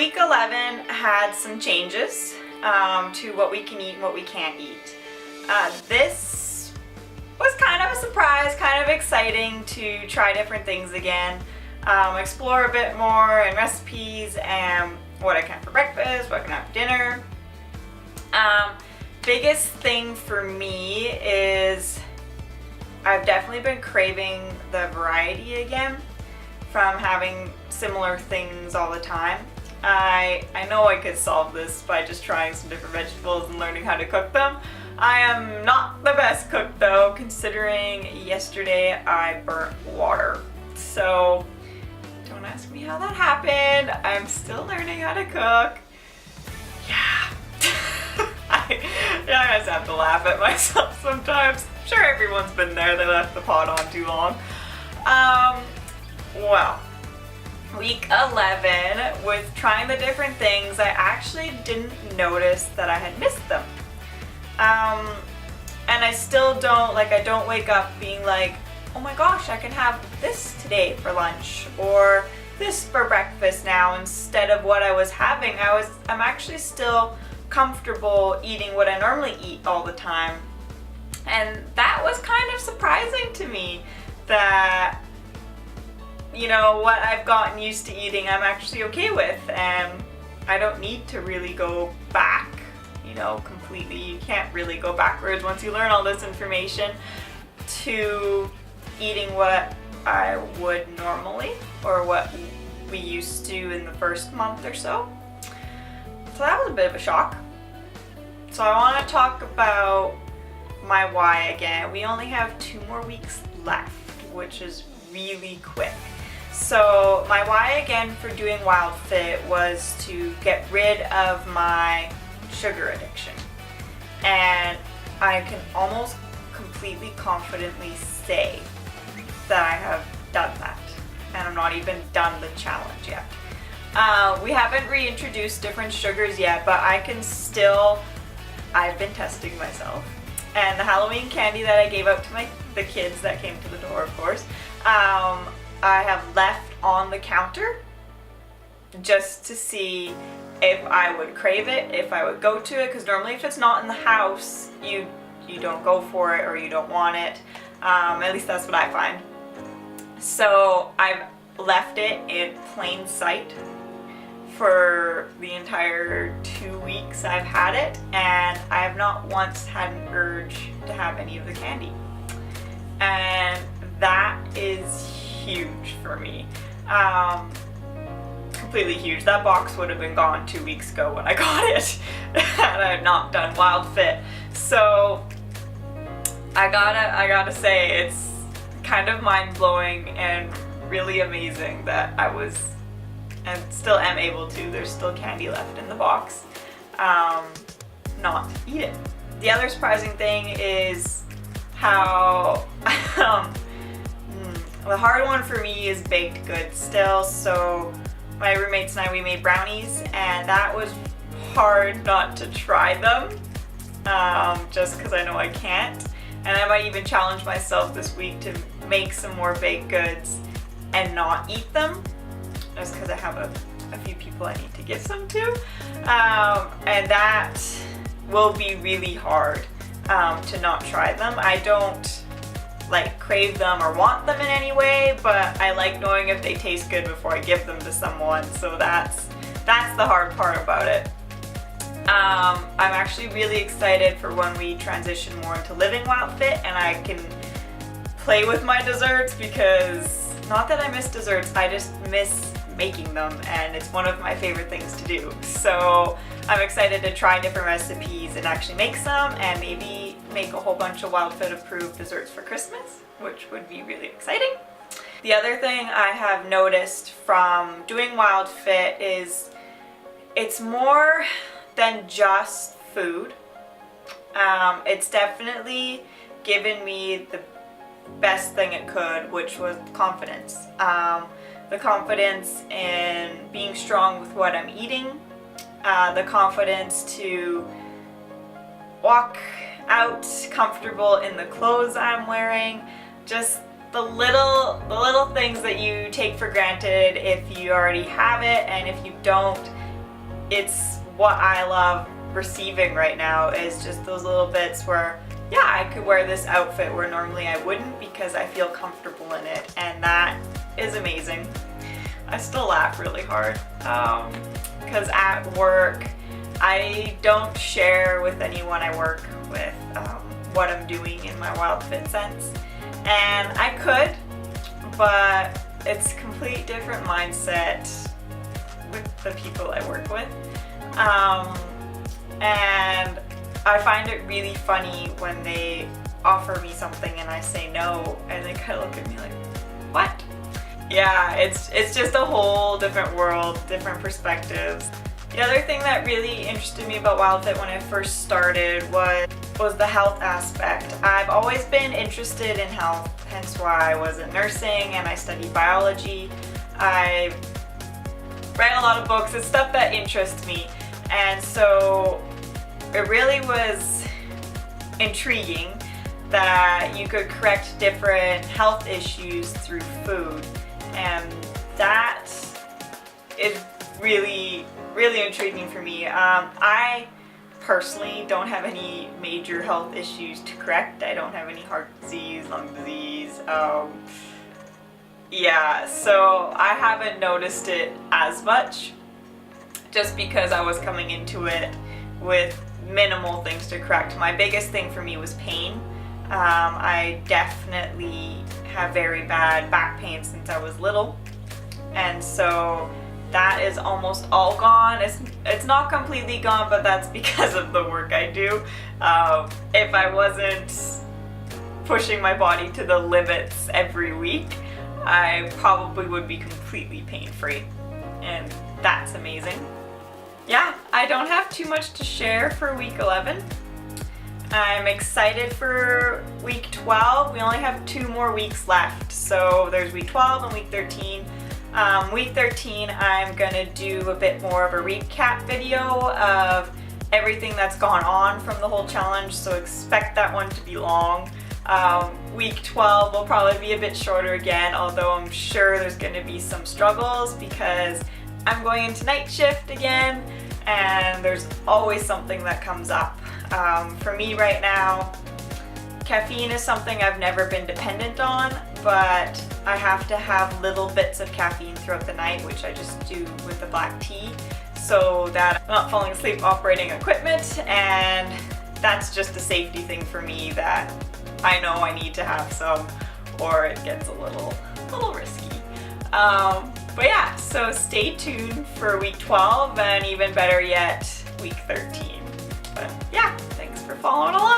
week 11 had some changes to what we can eat and what we can't eat. This was kind of a surprise, kind of exciting to try different things again, explore a bit more in recipes and what I can have for breakfast, what I can have for dinner. Biggest thing for me is I've definitely been craving the variety again from having similar things all the time. I know I could solve this by just trying some different vegetables and learning how to cook them. I am not the best cook though, considering yesterday I burnt water. So don't ask me how that happened. I'm still learning how to cook. Yeah. I just have to laugh at myself sometimes. I'm sure everyone's been there. They left the pot on too long. Well, week 11, with trying the different things, I actually didn't notice that I had missed them. And I still don't, I don't wake up being like, oh my gosh, I can have this today for lunch, or this for breakfast now instead of what I was having. I'm actually still comfortable eating what I normally eat all the time. And that was kind of surprising to me that, you know, what I've gotten used to eating I'm actually okay with, and I don't need to really go back, you know, completely. You can't really go backwards once you learn all this information to eating what I would normally, or what we used to in the first month or so. So that was a bit of a shock. So I want to talk about my why again. We only have 2 more weeks left, which is really quick. So my why again for doing WildFit was to get rid of my sugar addiction. And I can almost completely confidently say that I have done that. And I'm not even done the challenge yet. We haven't reintroduced different sugars yet, but I've been testing myself. And the Halloween candy that I gave out to the kids that came to the door, of course, I have left on the counter just to see if I would crave it, if I would go to it, because normally if it's not in the house, you don't go for it or you don't want it. At least that's what I find. So I've left it in plain sight for the entire 2 weeks I've had it, and I have not once had an urge to have any of the candy. And that is huge for me. Completely huge. That box would have been gone 2 weeks ago when I got it had I not done WildFit. So I gotta say, it's kind of mind-blowing and really amazing that I was and still am able to, there's still candy left in the box, not eat it. The other surprising thing is how the hard one for me is baked goods still. So my roommates and I, we made brownies, and that was hard not to try them, just because I know I can't. And I might even challenge myself this week to make some more baked goods and not eat them, just because I have a few people I need to give some to. And that will be really hard to not try them. I don't crave them or want them in any way, but I like knowing if they taste good before I give them to someone. So that's the hard part about it. I'm actually really excited for when we transition more into living WildFit and I can play with my desserts, because not that I miss desserts, I just miss making them, and it's one of my favorite things to do. So I'm excited to try different recipes and actually make some, and maybe make a whole bunch of WildFit approved desserts for Christmas, which would be really exciting. The other thing I have noticed from doing WildFit is it's more than just food. It's definitely given me the best thing it could, which was confidence. The confidence in being strong with what I'm eating, the confidence to walk out comfortable in the clothes I'm wearing, just the little things that you take for granted if you already have it, and if you don't, it's what I love receiving right now, is just those little bits where, yeah, I could wear this outfit where normally I wouldn't because I feel comfortable in it, and that is amazing. I still laugh really hard because at work I don't share with anyone I work with what I'm doing in my WildFit sense, and I could, but it's a complete different mindset with the people I work with, and I find it really funny when they offer me something and I say no, and they kind of look at me like, what? Yeah, it's just a whole different world, different perspectives. The other thing that really interested me about WildFit when I first started was the health aspect. I've always been interested in health, hence why I was in nursing and I studied biology. I read a lot of books, it's stuff that interests me, and so it really was intriguing that you could correct different health issues through food, and that is really intriguing for me. I personally don't have any major health issues to correct. I don't have any heart disease, lung disease. Yeah, so I haven't noticed it as much just because I was coming into it with minimal things to correct. My biggest thing for me was pain. I definitely have very bad back pain since I was little, and so that is almost all gone. It's not completely gone, but that's because of the work I do. If I wasn't pushing my body to the limits every week, I probably would be completely pain-free, and that's amazing. Yeah, I don't have too much to share for week 11. I'm excited for week 12. We only have 2 more weeks left, so there's week 12 and week 13. Week 13, I'm gonna do a bit more of a recap video of everything that's gone on from the whole challenge, so expect that one to be long. Week 12 will probably be a bit shorter again, although I'm sure there's gonna be some struggles because I'm going into night shift again, and there's always something that comes up. For me right now, caffeine is something I've never been dependent on, but I have to have little bits of caffeine throughout the night, which I just do with the black tea, so that I'm not falling asleep operating equipment, and that's just a safety thing for me that I know I need to have some, or it gets a little risky. But yeah, so stay tuned for week 12, and even better yet, week 13. But yeah, thanks for following along.